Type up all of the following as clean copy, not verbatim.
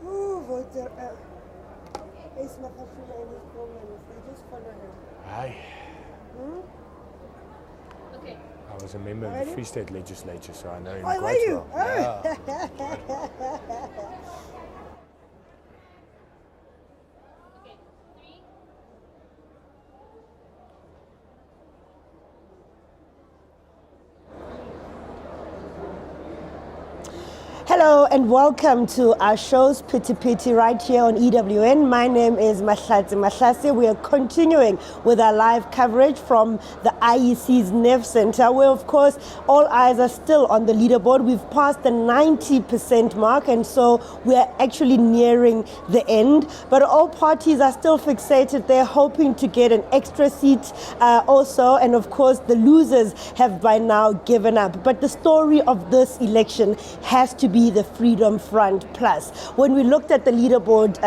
Oh, voter. Ace Makashula and his programs, they just follow him. Aye. Okay. I was a member of the Free State Legislature, so I know him Oh, were quite you? well. Yeah. Okay. 3. Hello and welcome to our show's Pity Pity right here on EWN. My name is Mahlase. We are continuing with our live coverage from the IEC's NEV Center, where of course all eyes are still on the leaderboard. We've passed the 90% mark, and so we are actually nearing the end. But all parties are still fixated. They're hoping to get an extra seat also, and of course the losers have by now given up. But the story of this election has to be the Freedom Front Plus. When we looked at the leaderboard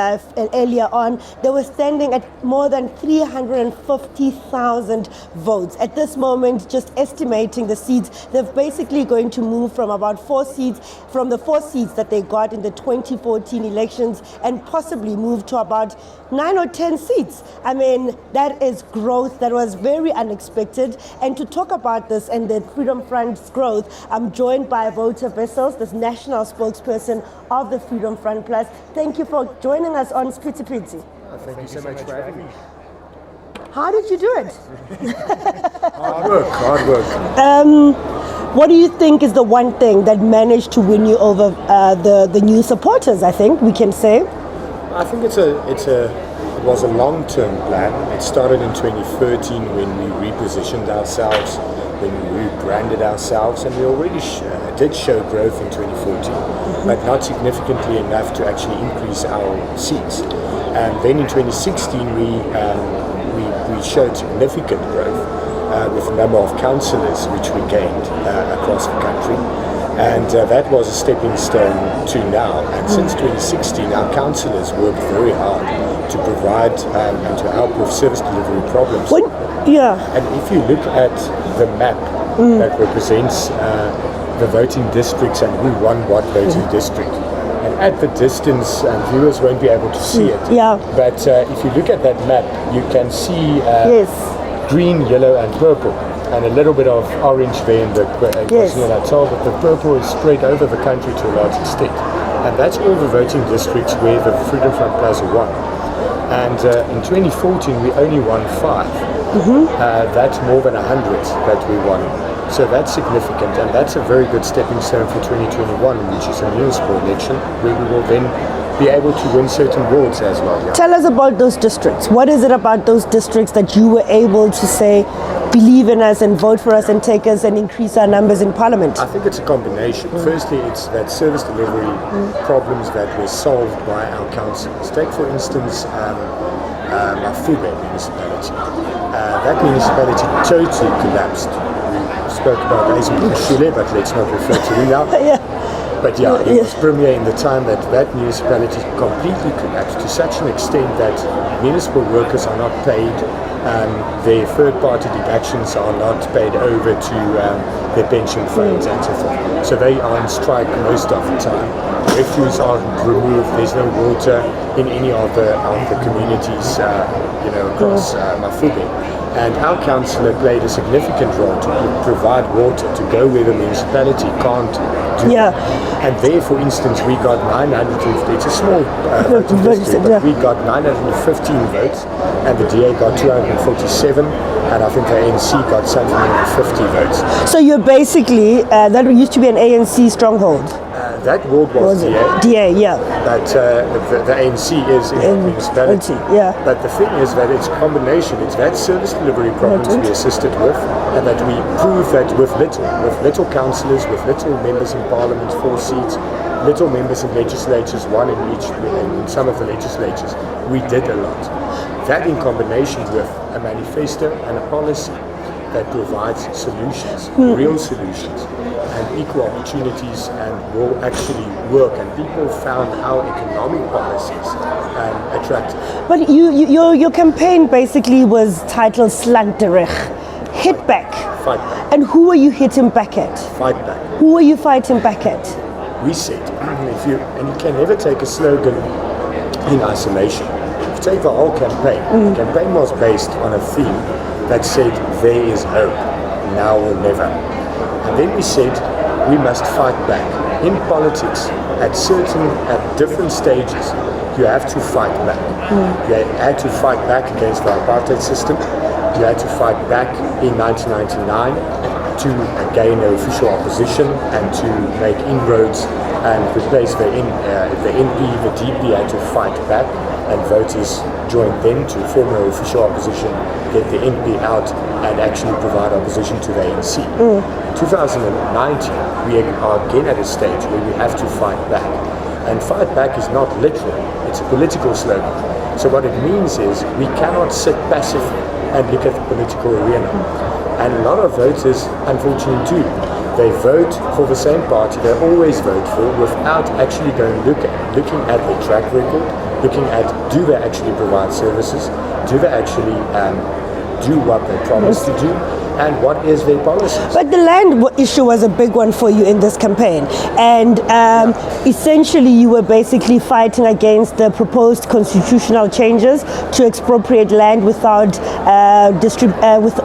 earlier on, they were standing at more than 350,000 votes. At this moment, just estimating the seats, they're basically going to move from about 4 seats, from the 4 seats that they got in the 2014 elections, and possibly move to about 9 or 10 seats. I mean, that is growth that was very unexpected. And to talk about this and the Freedom Front's growth, I'm joined by Voter Vessels, this national spokesperson of the Freedom Front Plus. Thank you for joining us on Pity Pity. Thank you so much for having me. How did you do it? Hard work. What do you think is the one thing that managed to win you over the new supporters, I think we can say? I think it was a long-term plan. It started in 2013 when we repositioned ourselves, when we rebranded ourselves, and we already did show growth in 2014, but not significantly enough to actually increase our seats. And then in 2016 we showed significant growth with the number of councillors which we gained across the country. And that was a stepping stone to now. And since 2016, our councillors worked very hard to provide and to help with service delivery problems. And if you look at the map that represents the voting districts and who won what voting district, and at the distance, viewers won't be able to see it. But if you look at that map, you can see green, yellow, and purple, and a little bit of orange there in the KwaZulu-Natal, but the purple is spread over the country to a large extent. And that's all the voting districts where the Freedom Front Plus won. And in 2014, we only won 5. That's more than 100 that we won. So that's significant, and that's a very good stepping stone for 2021, which is a municipal election, where we will then be able to win certain wards as well. Tell us about those districts. What is it about those districts that you were able to say, believe in us and vote for us and take us and increase our numbers in Parliament? I think it's a combination. Firstly, it's that service delivery problems that were solved by our councils. Take, for instance, Mafube municipality. That municipality totally collapsed. We spoke about Ace Makashula, but let's not refer to him now. But it was premier in the time that municipality completely collapsed to such an extent that municipal workers are not paid, their third-party deductions are not paid over to their pension funds and so forth. So they are on strike most of the time. Refuse are removed. There's no water in any of the communities, across Mafube. And our councillor played a significant role to provide water to go where the municipality can't do. And there, for instance, we got 950, it's a small voting district, but we got 915 votes, and the DA got 247, and I think the ANC got something over 50 votes. So you're basically, that used to be an ANC stronghold? That ward was DA. But the ANC is in the municipality. But the thing is that it's a combination. It's that service delivery problems we assisted with, and that we proved that with little councillors, with little members in Parliament, 4 seats, little members in legislatures, 1 in some of the legislatures, we did a lot. That in combination with a manifesto and a policy that provides solutions, real solutions, and equal opportunities, and will actually work. And people found our economic policies attractive. But your campaign basically was titled Slagterug, hit back. Fight back. And who were you hitting back at? Fight back. Who were you fighting back at? we said, and you can never take a slogan in isolation. If you take the whole campaign, the campaign was based on a theme that said, there is hope, now or never. And then we said, we must fight back. In politics, at different stages, you have to fight back. You had to fight back against the apartheid system. You had to fight back in 1999 to gain official opposition and to make inroads and replace the NP, the DP had to fight back, and voters joined them to form an official opposition, get the NP out and actually provide opposition to the ANC. In 2019, we are again at a stage where we have to fight back. And fight back is not literal, it's a political slogan. So what it means is we cannot sit passively and look at the political arena. And a lot of voters, unfortunately, do. They vote for the same party they always vote for without actually looking at their track record, looking at do they actually provide services, do they actually do what they promise to do, and what is their policies. But the land issue was a big one for you in this campaign, and essentially you were basically fighting against the proposed constitutional changes to expropriate land without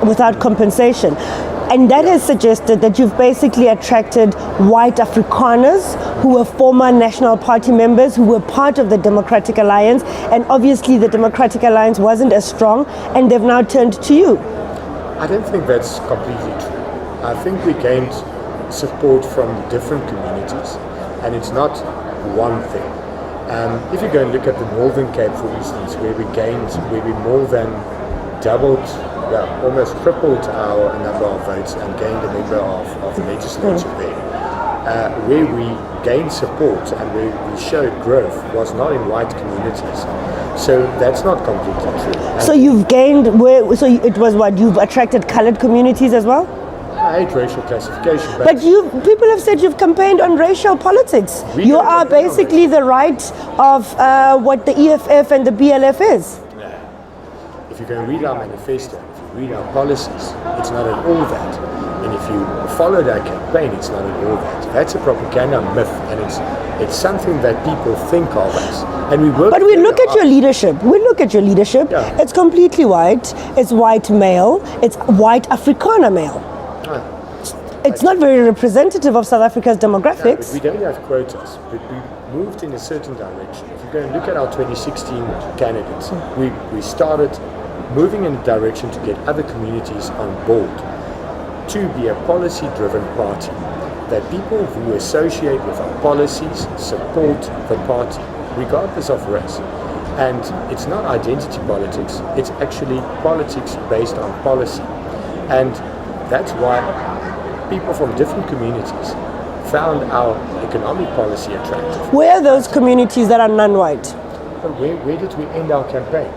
without compensation. And that has suggested that you've basically attracted white Afrikaners who were former National Party members who were part of the Democratic Alliance, and obviously the Democratic Alliance wasn't as strong, and they've now turned to you. I don't think that's completely true. I think we gained support from different communities, and it's not one thing. If you go and look at the Northern Cape, for instance, where we more than doubled, almost tripled our number of votes and gained a member of the legislature there. Where we gained support and where we showed growth was not in white communities. So that's not completely true. And so you've gained, so it was what, you've attracted colored communities as well? I hate racial classification. But people have said you've campaigned on racial politics. You are basically the right of what the EFF and the BLF is. If you go and read our manifesto, if you read our policies, it's not at all that. And if you follow that campaign, it's not at all that. That's a propaganda myth, and it's something that people think of as. And we work. But we look at your leadership. We look at your leadership. Yeah. It's completely white. It's white male. It's white Afrikaner male. It's not very representative of South Africa's demographics. But we don't have quotas, but we moved in a certain direction. If you go and look at our 2016 candidates, we started moving in a direction to get other communities on board, to be a policy-driven party, that people who associate with our policies support the party, regardless of race. And it's not identity politics, it's actually politics based on policy. And that's why people from different communities found our economic policy attractive. Where are those communities that are non-white? But where did we end our campaign?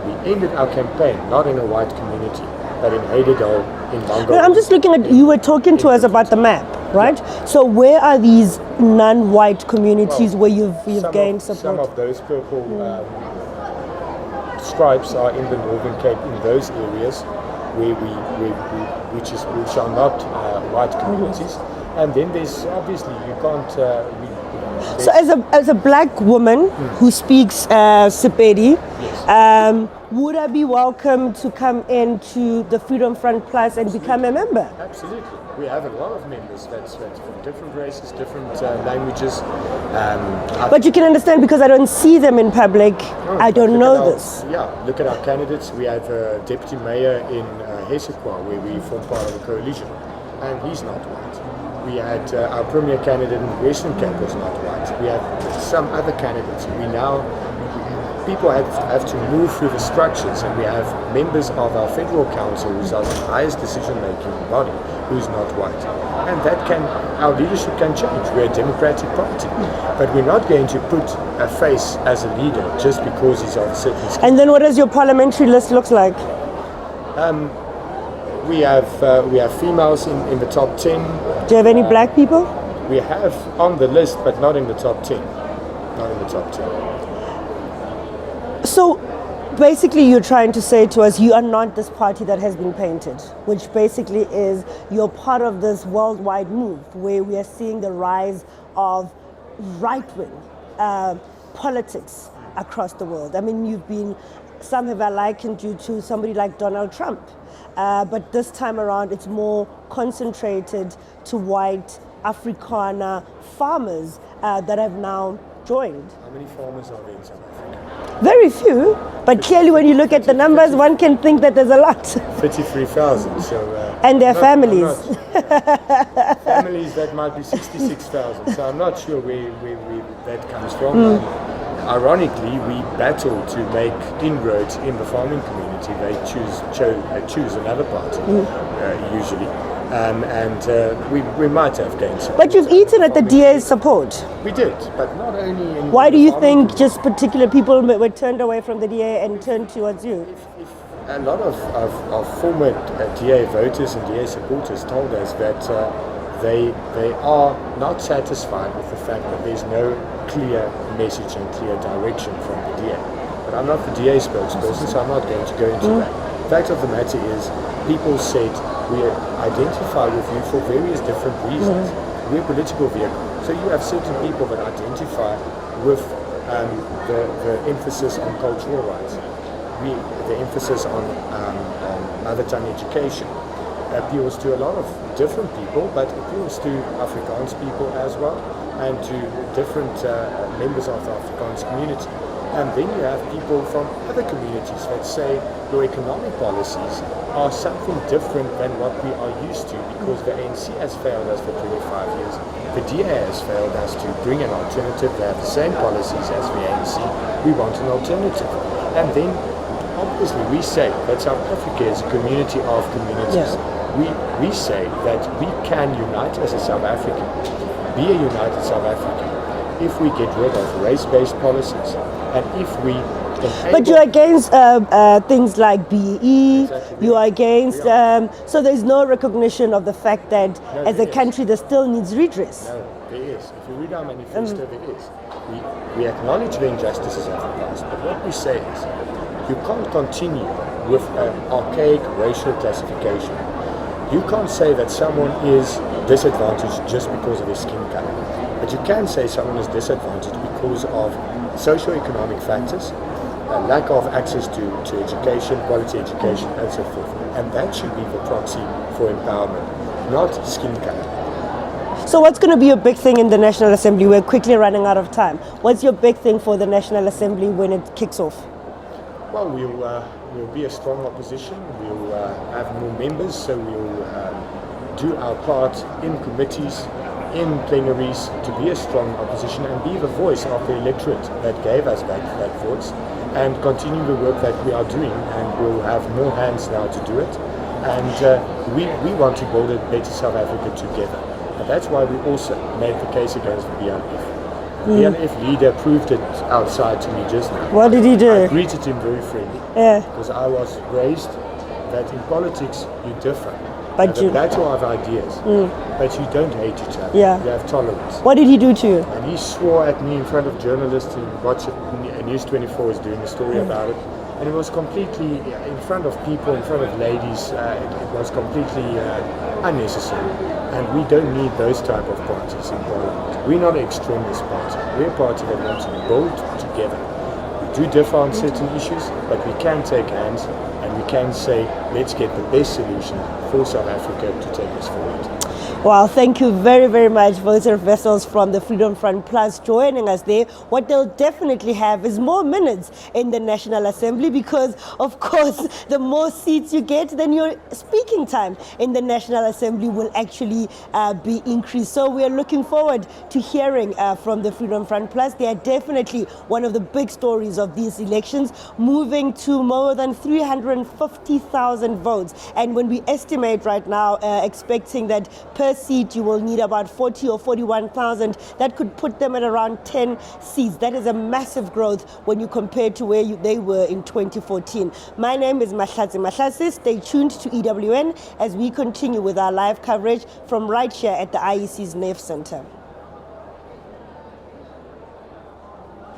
We ended our campaign not in a white community, but in Heidegger, in Mango. I'm just looking at, you were talking to us about the map, right? Yeah. So where are these non-white communities where you've gained support? Some of those purple stripes are in the Northern Cape, in those areas which are not white communities. And then there's obviously you can't. So as a black woman who speaks Sepedi, yes. Would I be welcome to come into the Freedom Front Plus and become a member? Absolutely. We have a lot of members that's from different races, different languages. But you can understand, because I don't see them in public, I don't know this. Yeah, look at our candidates. We have a deputy mayor in Hesekwa, where we form part of a coalition, and he's not white. We had our premier candidate in Western Cape was not white. We have some other candidates. People have to move through the structures, and we have members of our federal council, who's our highest decision-making body, who's not white. And our leadership can change. We're a democratic party, but we're not going to put a face as a leader just because he's of a certain skin. And then what does your parliamentary list look like? We have females in the top 10. Do you have any black people? We have on the list, but not in the top 10. Not in the top 10. So basically you're trying to say to us, you are not this party that has been painted, which basically is you're part of this worldwide move where we are seeing the rise of right-wing politics across the world. I mean, some have likened you to somebody like Donald Trump, but this time around it's more concentrated to white Afrikaner farmers that have now joined. How many farmers are there in South Africa? Very few, but clearly when you look at the numbers, one can think that there's a lot. 33,000. So and their families. Families, that might be 66,000. So I'm not sure where that comes from. Ironically, we battle to make inroads in the farming community. They choose another party, usually. We might have gained some. But you've eaten at the DA's support. We did, but not only in. Why do you think community. just particular people were turned away from the DA and turned towards you? If a lot of former DA voters and DA supporters told us that they are not satisfied with the fact that there's no clear message and clear direction from the DA. But I'm not the DA spokesperson, so I'm not going to go into that. The fact of the matter is, people said we identify with you for various different reasons. We're a political vehicle, so you have certain people that identify with the emphasis on cultural rights, the emphasis on mother tongue education. Appeals to a lot of different people, but appeals to Afrikaans people as well, and to different members of the Afrikaans community. And then you have people from other communities that say your economic policies are something different than what we are used to, because the ANC has failed us for 25 years. The DA has failed us to bring an alternative. They have the same policies as the ANC. We want an alternative. And then obviously we say that South Africa is a community of communities. Yeah. We say that we can unite as a South African, be a united South African, if we get rid of race-based policies, and if we But you're against things like BE, Exactly. you are against, so there's no recognition of the fact that No, as a there is. country there still needs redress. No, there is. If you read our manifesto, there is. We acknowledge the injustices of the past, but what we say is you can't continue with an archaic racial classification. You can't say that someone is disadvantaged just because of their skin color, but you can say someone is disadvantaged because of socioeconomic factors, lack of access to education, quality education, and so forth. And that should be the proxy for empowerment, not skin color. So what's going to be your big thing in the National Assembly? We're quickly running out of time. What's your big thing for the National Assembly when it kicks off? Well, we'll be a strong opposition. We'll have more members, so we'll do our part in committees, in plenaries, to be a strong opposition and be the voice of the electorate that gave us that voice, and continue the work that we are doing. And we'll have more hands now to do it. And we want to build a better South Africa together. And that's why we also made the case against the BNF. The BNF leader proved it outside to me just now. What did he do? I greeted him very friendly, Yeah. because I was raised that in politics you differ. But Have you- a battle of ideas, but you don't hate each other. Yeah. You have tolerance. What did he do to you? And he swore at me in front of journalists who watch it. News 24 was doing a story about it. And it was completely in front of people, in front of ladies. It was completely unnecessary. And we don't need those type of parties in Parliament. We're not an extremist party. We're a party that wants to build together. We do differ on certain issues, but we can take hands and we can say, let's get the best solution for South Africa to take us forward. Well, thank you very, very much, voter vessels from the Freedom Front Plus joining us there. What they'll definitely have is more minutes in the National Assembly, because, of course, the more seats you get, then your speaking time in the National Assembly will actually be increased. So we are looking forward to hearing from the Freedom Front Plus. They are definitely one of the big stories of these elections, moving to more than 350,000 votes. And when we estimate right now, expecting that per seat you will need about 40 or 41,000, that could put them at around 10 seats. That is a massive growth when you compare to where they were in 2014. My name is Mahlasi. Stay tuned to EWN as we continue with our live coverage from right here at the IEC's NEF Center.